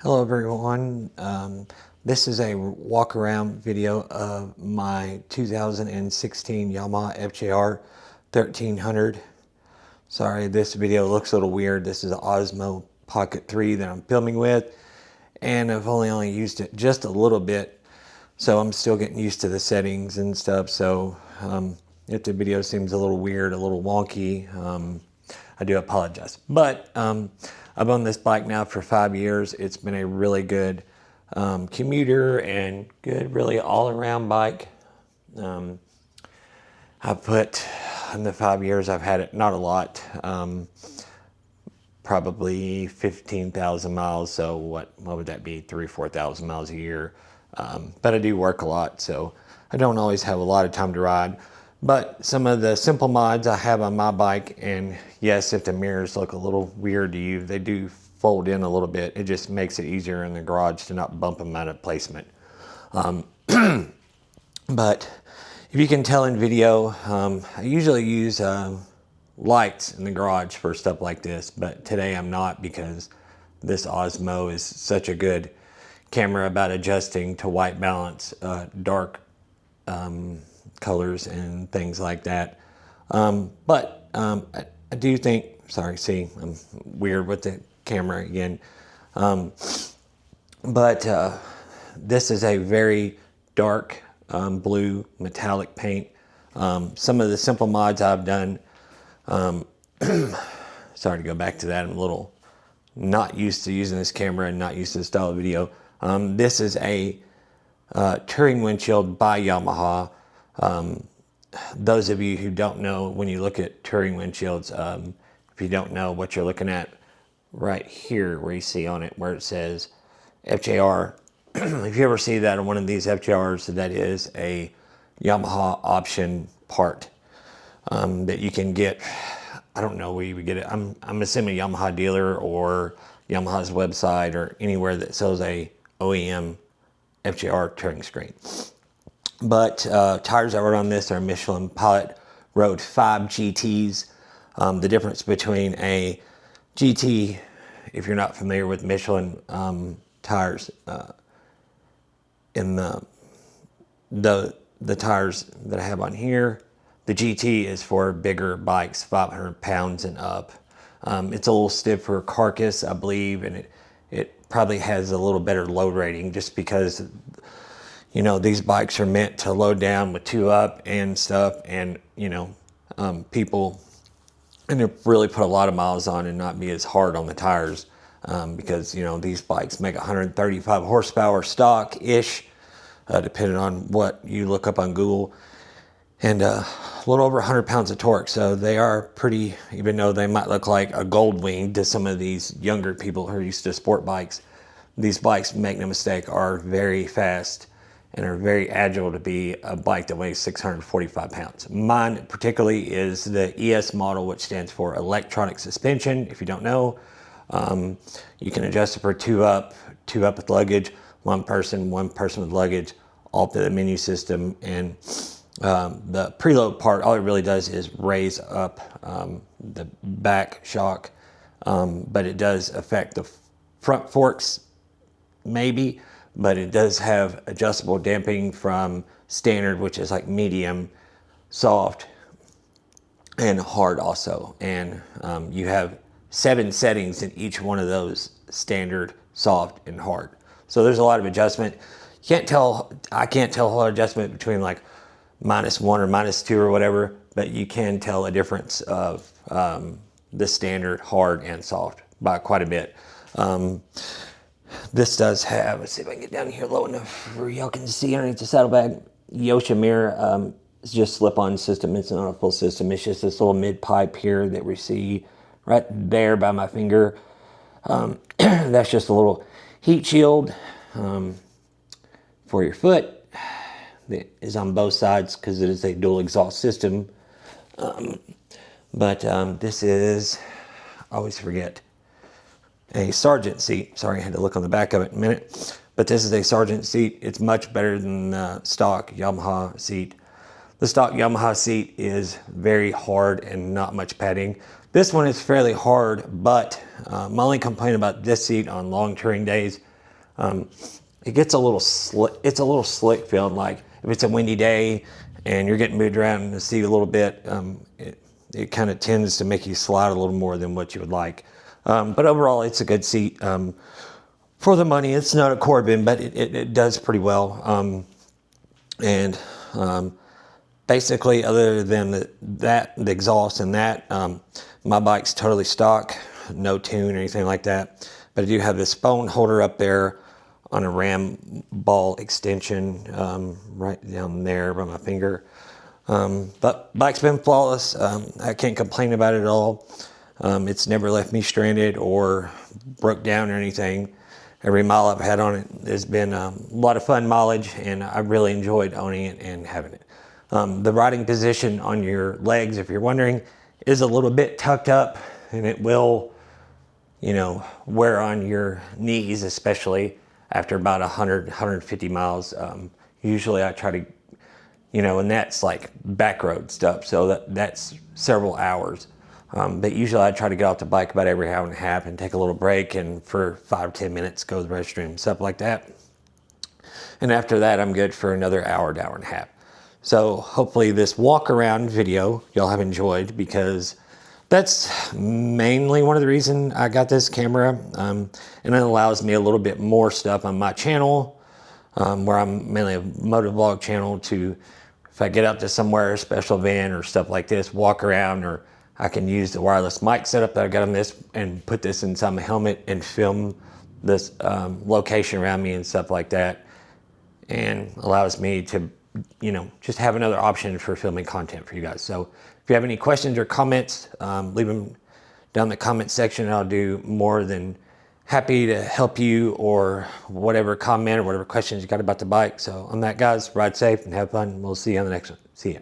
Hello everyone, this is a walk around video of my 2016 Yamaha FJR1300. Sorry, this video looks a little weird. This is an Osmo Pocket 3 that I'm filming with, and I've only used it just a little bit, so I'm still getting used to the settings and stuff. So if the video seems a little weird, a little wonky, I do apologize. But I've owned this bike now for 5 years. It's been a really good commuter and good, really all-around bike. I've put, in the 5 years I've had it, not a lot, probably 15,000 miles. So what would that be? 3,000 or 4,000 miles a year. But I do work a lot, so I don't always have a lot of time to ride. But some of the simple mods I have on my bike, and yes, if the mirrors look a little weird to you, they do fold in a little bit. It just makes it easier in the garage to not bump them out of placement. But if you can tell in video, I usually use lights in the garage for stuff like this, but today I'm not, because this Osmo is such a good camera about adjusting to white balance, dark colors and things like that. But I do think, sorry, see, I'm weird with the camera again. But this is a very dark blue metallic paint. Some of the simple mods I've done, sorry to go back to that, I'm a little not used to using this camera and not used to the style of video. This is a touring windshield by Yamaha. Those of you who don't know, when you look at touring windshields, if you don't know what you're looking at, right here where you see on it where it says FJR, if you ever see that on one of these FJRs, that is a Yamaha option part that you can get. I don't know where you would get it. I'm assuming a Yamaha dealer or Yamaha's website or anywhere that sells a OEM FJR touring screen. But tires I rode on this are Michelin Pilot Road 5 GTs. The difference between a GT, if you're not familiar with Michelin tires, in the tires that I have on here, the GT is for bigger bikes, 500 pounds and up. It's a little stiffer carcass, I believe, and it probably has a little better load rating, just because, you know, these bikes are meant to load down with 2 up and stuff, and, you know, people, and they really put a lot of miles on and not be as hard on the tires, because, you know, these bikes make 135 horsepower stock-ish, depending on what you look up on Google, and a little over 100 pounds of torque. So they are pretty, even though they might look like a gold wing to some of these younger people who are used to sport bikes, these bikes, make no mistake, are very fast and are very agile to be a bike that weighs 645 pounds. Mine particularly is the ES model, which stands for electronic suspension. If you don't know, you can adjust it for 2 up with luggage, one person with luggage, all through the menu system. And the preload part, all it really does is raise up the back shock, but it does affect the front forks maybe, but it does have adjustable damping from standard, which is like medium, soft, and hard also. And you have 7 settings in each one of those: standard, soft, and hard. So there's a lot of adjustment. I can't tell a whole adjustment between like -1 or -2 or whatever, but you can tell a difference of the standard, hard, and soft by quite a bit. This does have, let's see if I can get down here low enough where y'all can see underneath the saddlebag, Yosha mirror. It's just slip-on system. It's not a full system. It's just this little mid-pipe here that we see right there by my finger. That's just a little heat shield for your foot. That is on both sides because it is a dual exhaust system. But this is, I always forget, a Sergeant seat. Sorry, I had to look on the back of it in a minute. But this is a Sergeant seat. It's much better than the stock Yamaha seat. The stock Yamaha seat is very hard and not much padding. This one is fairly hard, but my only complaint about this seat on long touring days It gets a little slick. It's a little slick feeling. Like if it's a windy day and you're getting moved around in the seat a little bit, it kind of tends to make you slide a little more than what you would like. But overall, it's a good seat. For the money, it's not a Corbin, but it does pretty well. Basically, other than the exhaust and that, my bike's totally stock, no tune or anything like that. But I do have this phone holder up there on a ram ball extension right down there by my finger. But bike's been flawless. I can't complain about it at all. It's never left me stranded or broke down or anything. Every mile I've had on it has been a lot of fun mileage, and I really enjoyed owning it and having it. The riding position on your legs, if you're wondering, is a little bit tucked up, and it will, wear on your knees, especially after about 100, 150 miles. Usually I try to, and that's like back road stuff, so that's several hours. But usually I try to get off the bike about every hour and a half and take a little break, and for 5 or 10 minutes go to the restroom, stuff like that. And after that, I'm good for another hour to hour and a half. So hopefully this walk around video y'all have enjoyed, because that's mainly one of the reasons I got this camera. And it allows me a little bit more stuff on my channel, where I'm mainly a motovlog channel, to, if I get out to somewhere, a special event or stuff like this, walk around, or I can use the wireless mic setup that I got on this and put this inside my helmet and film this location around me and stuff like that, and allows me to, just have another option for filming content for you guys. So if you have any questions or comments, leave them down in the comment section, and I'll do more than happy to help you, or whatever comment or whatever questions you got about the bike. So on that, guys, ride safe and have fun. We'll see you on the next one. See ya.